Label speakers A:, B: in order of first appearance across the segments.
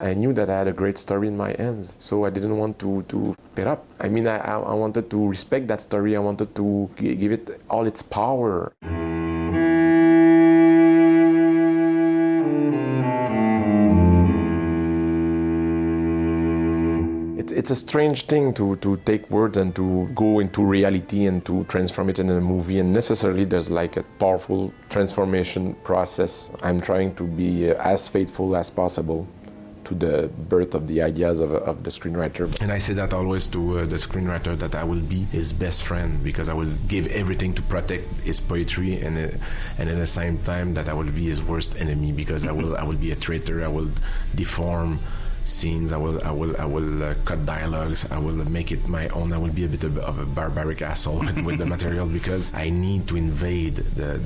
A: I knew that I had a great story in my hands, so I didn't want to it up. I mean, I wanted to respect that story. I wanted to give it all its power. It's a strange thing to take words and to go into reality and to transform it in a movie, and necessarily there's like a powerful transformation process. I'm trying to be as faithful as possible to the birth of the ideas of the screenwriter. And I say that always to the screenwriter, that I will be his best friend, because I will give everything to protect his poetry, and at the same time that I will be his worst enemy, because I will be a traitor. I will deform scenes, I will cut dialogues, I will make it my own. I will be a bit of a barbaric asshole with the material, because I need to invade the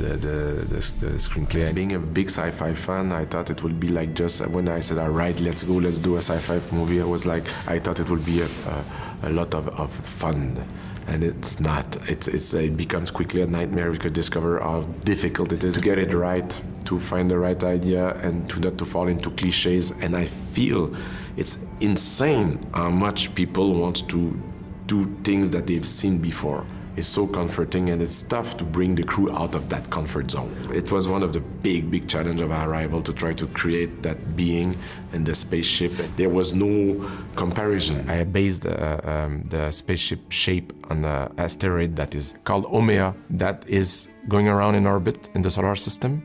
A: screenplay. Being a big sci-fi fan, I thought it would be like, just when I said, all right, let's do a sci-fi movie, I thought it would be a lot of fun. And it's not. It becomes quickly a nightmare. We could discover how difficult it is to get it right, to find the right idea, and not to fall into cliches. And I feel it's insane how much people want to do things that they've seen before. It's so comforting, and it's tough to bring the crew out of that comfort zone. It was one of the big challenge of Arrival, to try to create that being in the spaceship. There was no comparison. I based the spaceship shape on an asteroid that is called Omea, that is going around in orbit in the solar system,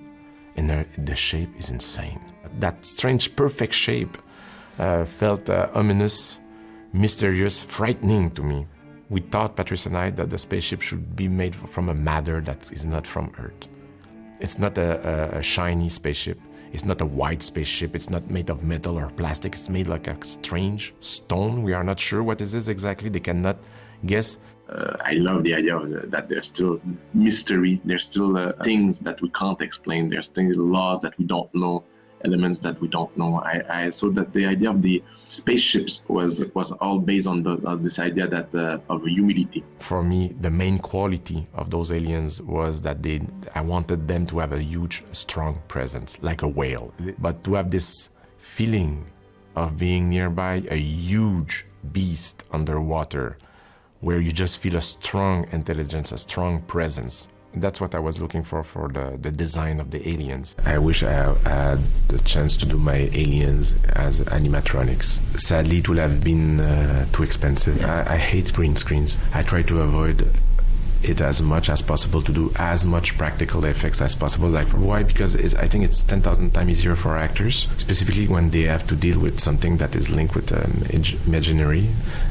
A: and the shape is insane. That strange, perfect shape felt ominous, mysterious, frightening to me. We thought, Patrice and I, that the spaceship should be made from a matter that is not from Earth. It's not a shiny spaceship. It's not a white spaceship. It's not made of metal or plastic. It's made like a strange stone. We are not sure what it is exactly. They cannot guess. I love the idea of that there's still mystery. There's still things that we can't explain. There's still laws that we don't know, elements that we don't know. So that the idea of the spaceships was all based on this idea that of humility. For me, the main quality of those aliens was that I wanted them to have a huge, strong presence, like a whale, but to have this feeling of being nearby a huge beast underwater, where you just feel a strong intelligence, a strong presence. That's what I was looking for the design of the aliens. I wish I had the chance to do my aliens as animatronics. Sadly, it would have been too expensive. I hate green screens. I try to avoid it as much as possible, to do as much practical effects as possible. Why? Because I think it's 10,000 times easier for actors, specifically when they have to deal with something that is linked with imaginary.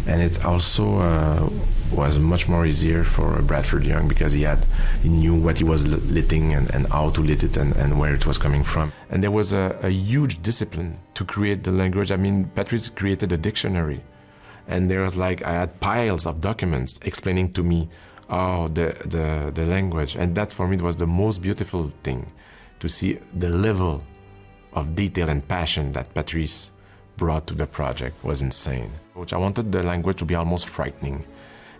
A: And it also was much more easier for Bradford Young, because he knew what he was lighting and how to lit it and where it was coming from. And there was a huge discipline to create the language. I mean, Patrice created a dictionary, and there was I had piles of documents explaining to me the language. And that for me was the most beautiful thing, to see the level of detail and passion that Patrice brought to the project. Was insane. I wanted the language to be almost frightening,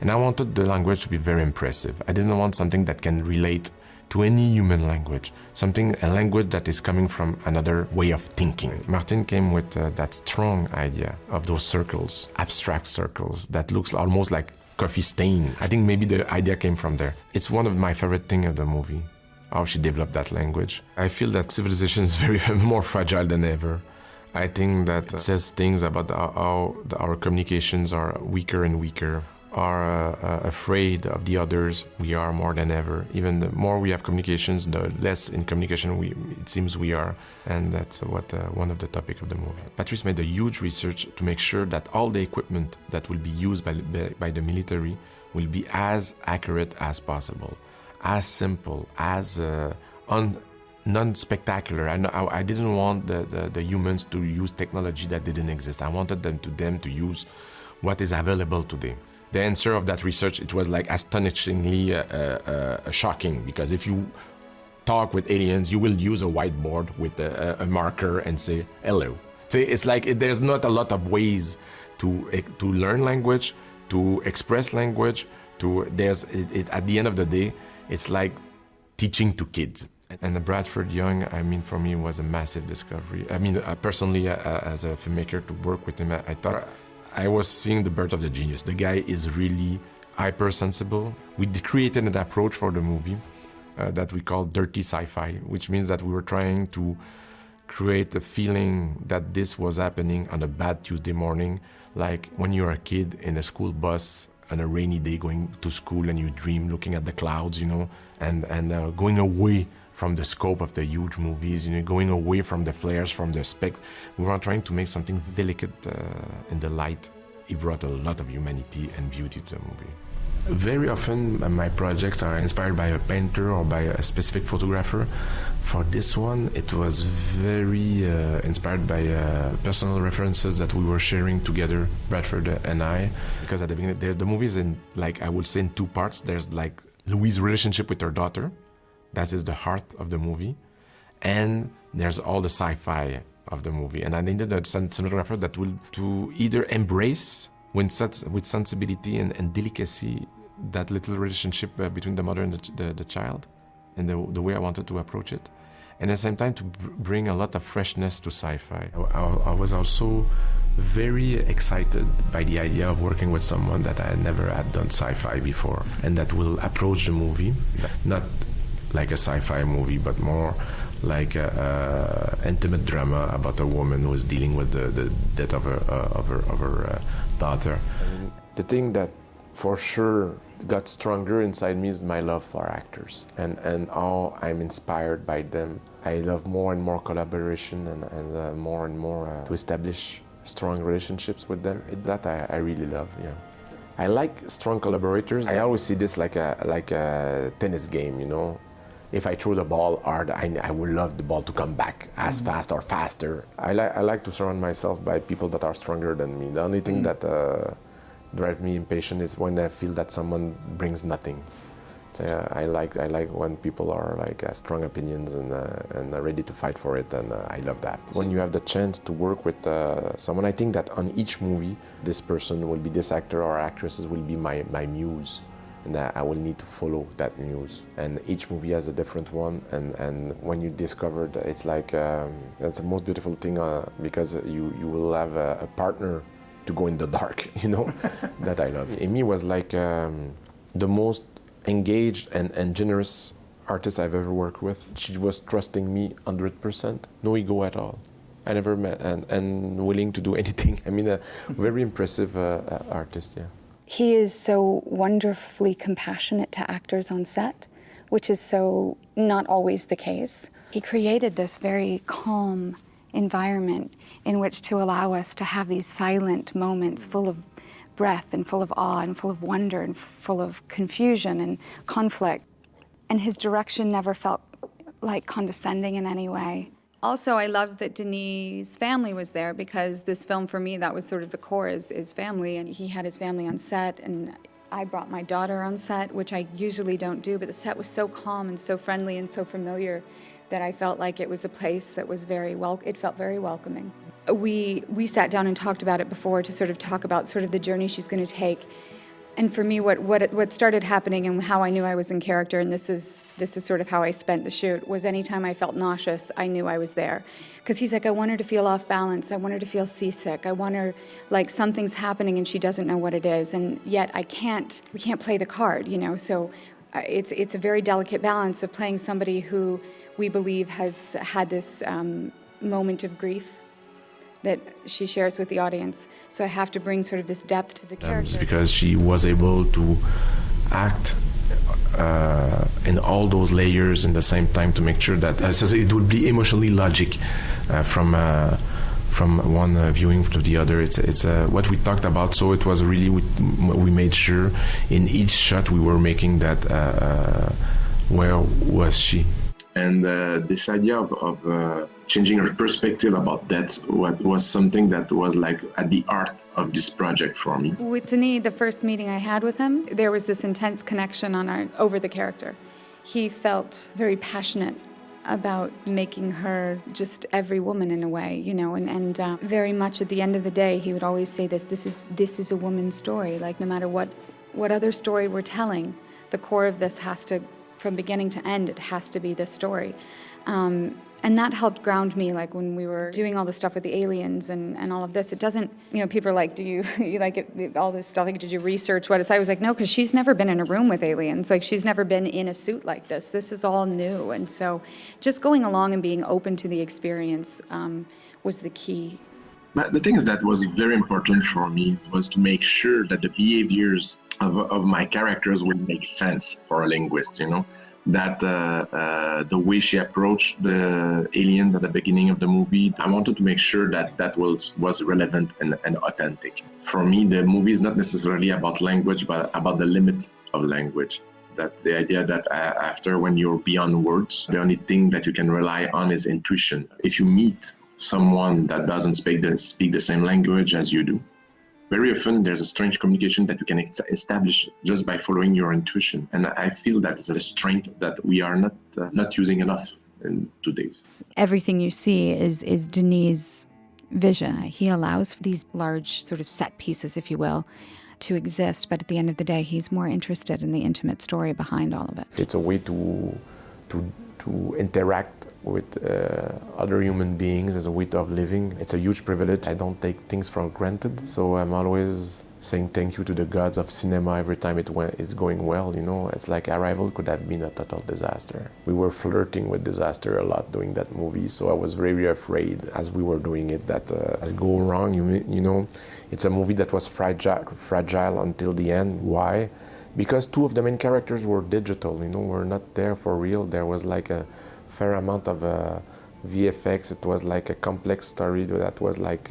A: and I wanted the language to be very impressive. I didn't want something that can relate to any human language, a language that is coming from another way of thinking. Martin came with that strong idea of those circles, abstract circles, that looks almost like coffee stain. I think maybe the idea came from there. It's one of my favorite things of the movie, how she developed that language. I feel that civilization is very more fragile than ever. I think that it says things about how our communications are weaker and weaker, are afraid of the others. We are more than ever. Even the more we have communications, the less in communication it seems we are. And that's one of the topics of the movie. Patrice made a huge research to make sure that all the equipment that will be used by the military will be as accurate as possible, as simple, as non-spectacular. I didn't want the humans to use technology that didn't exist. I wanted them to use what is available today. The answer of that research, it was astonishingly shocking, because if you talk with aliens, you will use a whiteboard with a marker and say hello. So it's there's not a lot of ways to learn language, to express language. At the end of the day, it's like teaching to kids. And Bradford Young, I mean, for me, was a massive discovery. I mean, personally, as a filmmaker, to work with him, I thought I was seeing the birth of the genius. The guy is really hypersensible. We created an approach for the movie that we call dirty sci-fi, which means that we were trying to create a feeling that this was happening on a bad Tuesday morning, like when you're a kid in a school bus on a rainy day going to school and you dream looking at the clouds, you know, and going away from the scope of the huge movies, you know, going away from the flares, from the spec. We were trying to make something delicate in the light. He brought a lot of humanity and beauty to the movie. Very often my projects are inspired by a painter or by a specific photographer. For this one, it was very inspired by personal references that we were sharing together, Bradford and I. Because at the beginning, the movie is in, like, I would say in two parts. There's like Louise's relationship with her daughter. That is the heart of the movie. And there's all the sci-fi of the movie. And I needed a cinematographer that will to either embrace with sensibility and delicacy that little relationship between the mother and the child, and the way I wanted to approach it. And at the same time to bring a lot of freshness to sci-fi. I was also very excited by the idea of working with someone that I never had done sci-fi before, and that will approach the movie, not like a sci-fi movie, but more like a intimate drama about a woman who is dealing with the death of her daughter. And the thing that for sure got stronger inside me is my love for actors and how I'm inspired by them. I love more and more collaboration and more and more to establish strong relationships with them. That I really love, yeah. I like strong collaborators. I always see this like a tennis game, you know. If I throw the ball hard, I would love the ball to come back as fast or faster. I like to surround myself by people that are stronger than me. The only thing that drives me impatient is when I feel that someone brings nothing. So, I like when people are like strong opinions and are ready to fight for it, and I love that. When you have the chance to work with someone, I think that on each movie, this person will be, this actor or actresses will be my muse. And I will need to follow that muse. And each movie has a different one. And when you discover that, it's like, that's the most beautiful thing because you will have a partner to go in the dark, you know, that I love. Amy was like the most engaged and generous artist I've ever worked with. She was trusting me 100%, no ego at all. I never met, and willing to do anything. I mean, a very impressive artist, yeah.
B: He is so wonderfully compassionate to actors on set, which is so not always the case. He created this very calm environment in which to allow us to have these silent moments full of breath and full of awe and full of wonder and full of confusion and conflict. And his direction never felt like condescending in any way.
C: Also, I loved that Denis' family was there, because this film, for me, that was sort of the core, is family. And he had his family on set, and I brought my daughter on set, which I usually don't do, but the set was so calm and so friendly and so familiar that I felt like it was a place that was it felt very welcoming. We sat down and talked about it before to sort of talk about sort of the journey she's going to take. And for me, what started happening and how I knew I was in character, and this is sort of how I spent the shoot, was anytime I felt nauseous, I knew I was there. Because he's like, I want her to feel off balance, I want her to feel seasick, I want her, like something's happening and she doesn't know what it is, and yet we can't play the card, you know, so it's a very delicate balance of playing somebody who we believe has had this moment of grief that she shares with the audience. So I have to bring sort of this depth to the character.
A: Because she was able to act in all those layers in the same time to make sure that so it would be emotionally logic from one viewing to the other. It's what we talked about. So it was really we made sure in each shot we were making that where was she. And this idea of changing her perspective about death was something that was like at the heart of this project for me.
C: With Denis, the first meeting I had with him, there was this intense connection over the character. He felt very passionate about making her just every woman in a way, you know, and very much at the end of the day, he would always say this is a woman's story. Like no matter what other story we're telling, the core of this has to, from beginning to end, it has to be this story. And that helped ground me, like when we were doing all the stuff with the aliens and all of this. It doesn't, people are like, do you like all this stuff, like, did you research what it's like? I was like, no, because she's never been in a room with aliens. Like, she's never been in a suit like this. This is all new. And so just going along and being open to the experience was the key.
D: But the thing is that was very important for me was to make sure that the behaviors of my characters would make sense for a linguist, that the way she approached the aliens at the beginning of the movie, I wanted to make sure that was relevant and authentic. For me, the movie is not necessarily about language, but about the limit of language. That the idea that after, when you're beyond words, the only thing that you can rely on is intuition. If you meet someone that doesn't speak the same language as you do, very often there's a strange communication that you can establish just by following your intuition. And I feel that is a strength that we are not using enough today.
C: Everything you see is Denis' vision. He allows these large sort of set pieces, if you will, to exist, but at the end of the day, he's more interested in the intimate story behind all of it.
A: It's a way to interact with other human beings as a way of living. It's a huge privilege. I don't take things for granted, so I'm always saying thank you to the gods of cinema every time it's going well. It's like Arrival could have been a total disaster. We were flirting with disaster a lot doing that movie, so I was very afraid as we were doing it that it'll go wrong. It's a movie that was fragile until the end. Why? Because two of the main characters were digital, were not there for real. There was like a fair amount of VFX. It was like a complex story that was like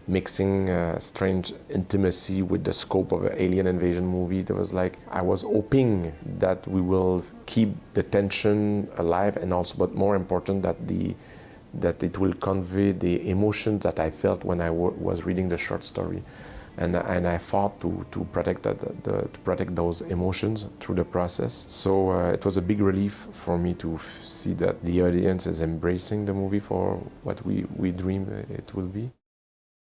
A: mixing strange intimacy with the scope of an alien invasion movie. There was like, I was hoping that we will keep the tension alive, and also, but more important, that it will convey the emotions that I felt when I was reading the short story. And I fought to protect those emotions through the process. So it was a big relief for me to see that the audience is embracing the movie for what we dream it will be.